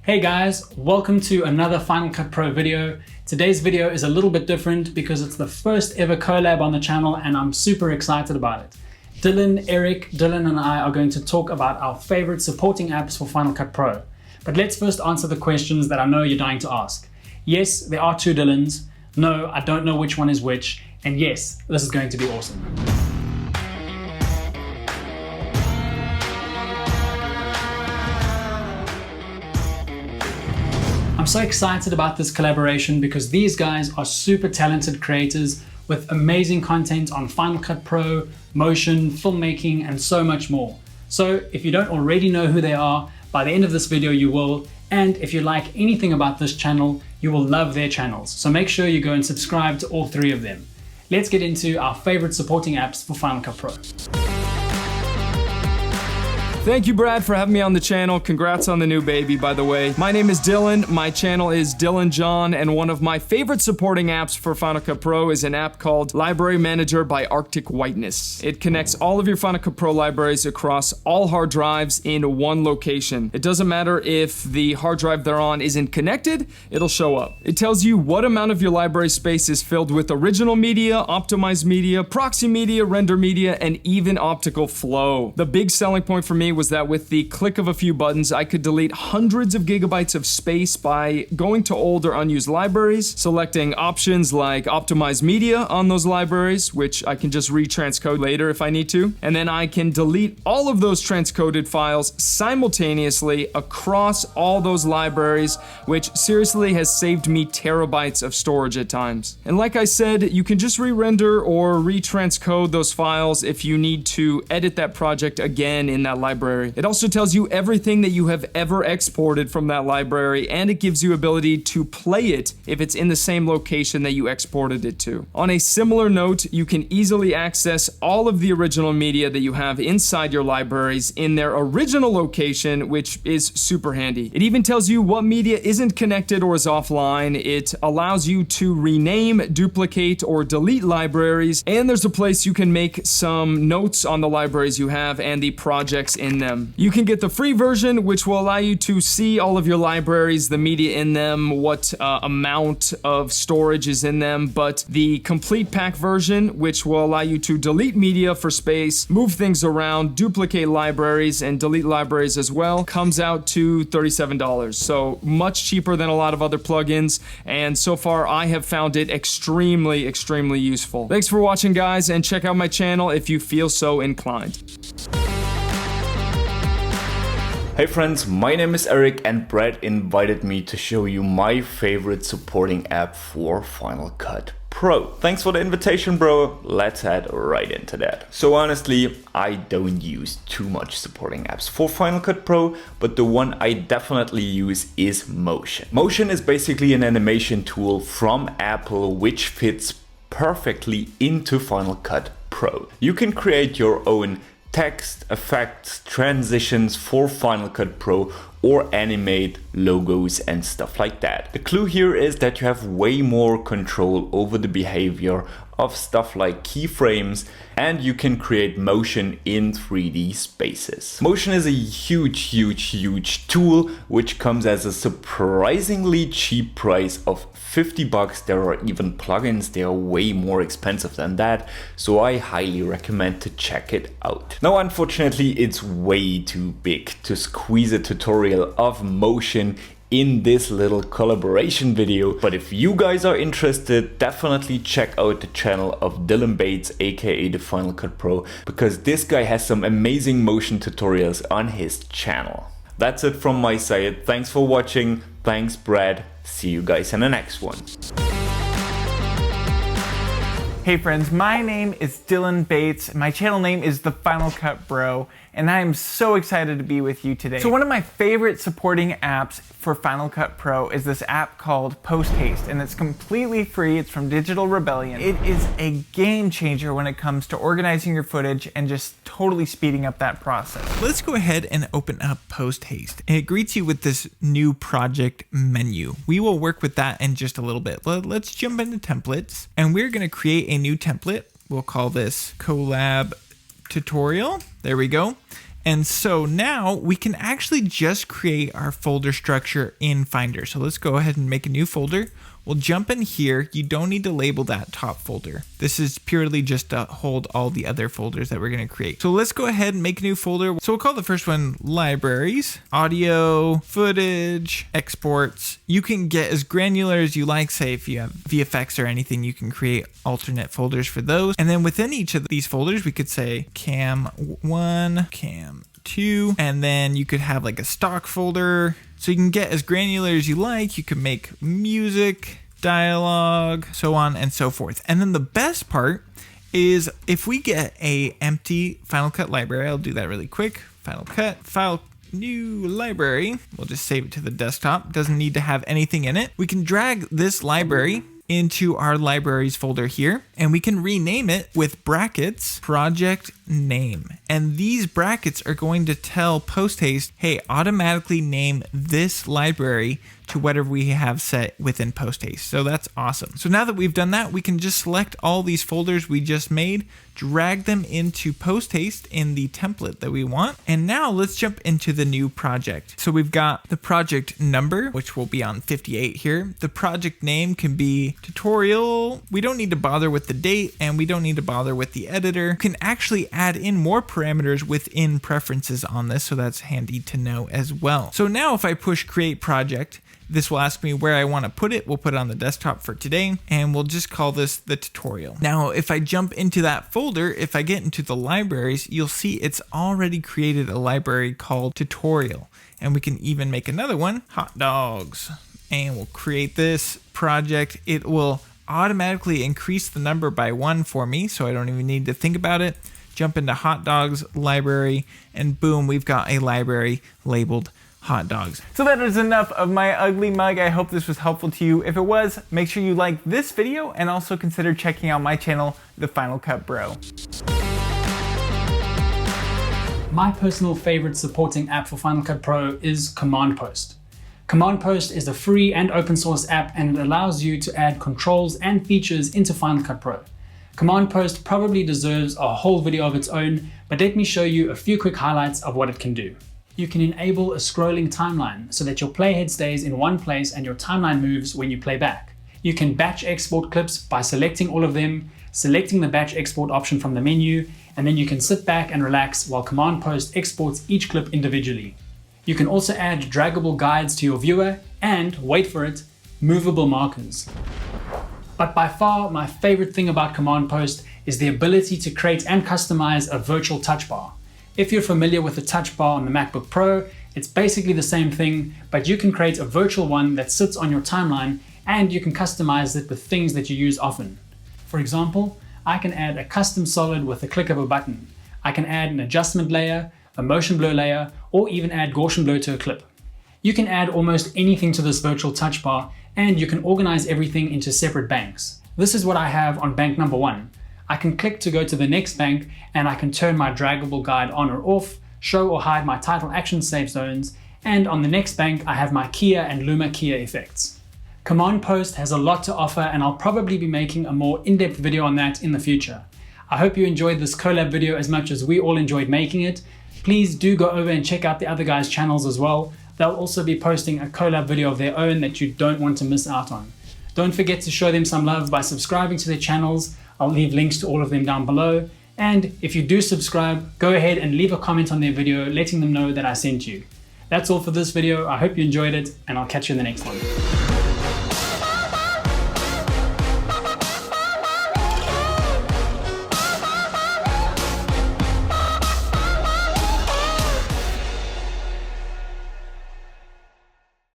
Hey guys, welcome to another Final Cut Pro video. Today's video is a little bit different because it's the first ever collab on the channel and I'm super excited about it. Erik, Dylan and I are going to talk about our favorite supporting apps for Final Cut Pro. But let's first answer the questions that I know you're dying to ask. Yes, there are two Dylans. No, I don't know which one is which. And yes, this is going to be awesome. I'm so excited about this collaboration because these guys are super talented creators with amazing content on Final Cut Pro, motion, filmmaking, and so much more. So if you don't already know who they are, by the end of this video you will, and if you like anything about this channel, you will love their channels. So make sure you go and subscribe to all three of them. Let's get into our favorite supporting apps for Final Cut Pro. Thank you, Brad, for having me on the channel. Congrats on the new baby, by the way. My name is Dylan. My channel is Dylan John, and one of my favorite supporting apps for Final Cut Pro is an app called Library Manager by Arctic Whiteness. It connects all of your Final Cut Pro libraries across all hard drives in one location. It doesn't matter if the hard drive they're on isn't connected, it'll show up. It tells you what amount of your library space is filled with original media, optimized media, proxy media, render media, and even optical flow. The big selling point for me was that with the click of a few buttons, I could delete hundreds of gigabytes of space by going to old or unused libraries, selecting options like optimized media on those libraries, which I can just retranscode later if I need to, and then I can delete all of those transcoded files simultaneously across all those libraries, which seriously has saved me terabytes of storage at times. And like I said, you can just re-render or retranscode those files if you need to edit that project again in that library. It also tells you everything that you have ever exported from that library, and it gives you ability to play it if it's in the same location that you exported it to. On a similar note, you can easily access all of the original media that you have inside your libraries in their original location, which is super handy. It even tells you what media isn't connected or is offline. It allows you to rename, duplicate, or delete libraries, and there's a place you can make some notes on the libraries you have and the projects in them. You can get the free version, which will allow you to see all of your libraries, the media in them, what amount of storage is in them, but the complete pack version, which will allow you to delete media for space, move things around, duplicate libraries, and delete libraries as well, comes out to $37. So much cheaper than a lot of other plugins, and so far I have found it extremely useful. Thanks for watching, guys, and check out my channel if you feel so inclined. Hey friends, my name is Erik and Brad invited me to show you my favorite supporting app for Final Cut Pro. Thanks for the invitation, bro. Let's head right into that. So honestly, I don't use too much supporting apps for Final Cut Pro, but the one I definitely use is Motion. Motion is basically an animation tool from Apple which fits perfectly into Final Cut Pro. You can create your own text, effects, transitions for Final Cut Pro or animate logos and stuff like that. The clue here is that you have way more control over the behavior of stuff like keyframes, and you can create motion in 3D spaces. Motion is a huge tool which comes as a surprisingly cheap price of $50. There are even plugins, they are way more expensive than that, so I highly recommend to check it out. Now unfortunately it's way too big to squeeze a tutorial of Motion in this little collaboration video, but if you guys are interested, definitely check out the channel of Dylan Bates, aka the Final Cut Pro, because this guy has some amazing motion tutorials on his channel. That's it from my side. Thanks for watching. Thanks, Brad. See you guys in the next one. Hey friends, my name is Dylan Bates. My channel name is The Final Cut Bro, and I am so excited to be with you today. So one of my favorite supporting apps for Final Cut Pro is this app called Haste, and it's completely free. It's from Digital Rebellion. It is a game changer when it comes to organizing your footage and just totally speeding up that process. Let's go ahead and open up Haste, and it greets you with this new project menu. We will work with that in just a little bit. Let's jump into templates, and we're gonna create a new template. We'll call this collab tutorial. There we go. And so now we can actually just create our folder structure in Finder. So let's go ahead and make a new folder. We'll jump in here. You don't need to label that top folder. This is purely just to hold all the other folders that we're going to create. So let's go ahead and make a new folder. So we'll call the first one libraries, audio, footage, exports. You can get as granular as you like. Say if you have VFX or anything, you can create alternate folders for those. And then within each of these folders, we could say cam 1, cam 2, and then you could have like a stock folder. So you can get as granular as you like. You can make music, dialogue, so on and so forth. And then the best part is if we get a empty Final Cut library, I'll do that really quick. Final Cut, file, new library. We'll just save it to the desktop. Doesn't need to have anything in it. We can drag this library into our libraries folder here, and we can rename it with brackets project name. And these brackets are going to tell Posthaste, hey, automatically name this library to whatever we have set within Posthaste. So that's awesome. So now that we've done that, we can just select all these folders we just made, drag them into Posthaste in the template that we want. And now let's jump into the new project. So we've got the project number, which will be on 58 here. The project name can be tutorial. We don't need to bother with the date, and we don't need to bother with the editor. You can actually add in more parameters within preferences on this, so that's handy to know as well. So now if I push create project, this will ask me where I want to put it. We'll put it on the desktop for today, and we'll just call this the tutorial. Now, if I jump into that folder, if I get into the libraries, you'll see it's already created a library called tutorial. And we can even make another one, hot dogs. And we'll create this project. It will automatically increase the number by 1 for me, so I don't even need to think about it. Jump into hot dogs library, and boom, we've got a library labeled hot dogs. So that is enough of my ugly mug. I hope this was helpful to you. If it was, make sure you like this video and also consider checking out my channel, The Final Cut Bro. My personal favorite supporting app for Final Cut Pro is Command Post. Command Post is a free and open source app, and it allows you to add controls and features into Final Cut Pro. Command Post probably deserves a whole video of its own, but let me show you a few quick highlights of what it can do. You can enable a scrolling timeline so that your playhead stays in one place and your timeline moves when you play back. You can batch export clips by selecting all of them, selecting the batch export option from the menu, and then you can sit back and relax while Command Post exports each clip individually. You can also add draggable guides to your viewer and, wait for it, movable markers. But by far, my favorite thing about Command Post is the ability to create and customize a virtual touch bar. If you're familiar with the touch bar on the MacBook Pro, it's basically the same thing, but you can create a virtual one that sits on your timeline, and you can customize it with things that you use often. For example, I can add a custom solid with a click of a button. I can add an adjustment layer, a motion blur layer, or even add Gaussian blur to a clip. You can add almost anything to this virtual touch bar, and you can organize everything into separate banks. This is what I have on bank number 1. I can click to go to the next bank, and I can turn my draggable guide on or off, show or hide my title action save zones, and on the next bank I have my Kia and Luma Kia effects. Command Post has a lot to offer, and I'll probably be making a more in-depth video on that in the future. I hope you enjoyed this collab video as much as we all enjoyed making it. Please do go over and check out the other guys' channels as well. They'll also be posting a collab video of their own that you don't want to miss out on. Don't forget to show them some love by subscribing to their channels. I'll leave links to all of them down below. And if you do subscribe, go ahead and leave a comment on their video letting them know that I sent you. That's all for this video. I hope you enjoyed it, and I'll catch you in the next one.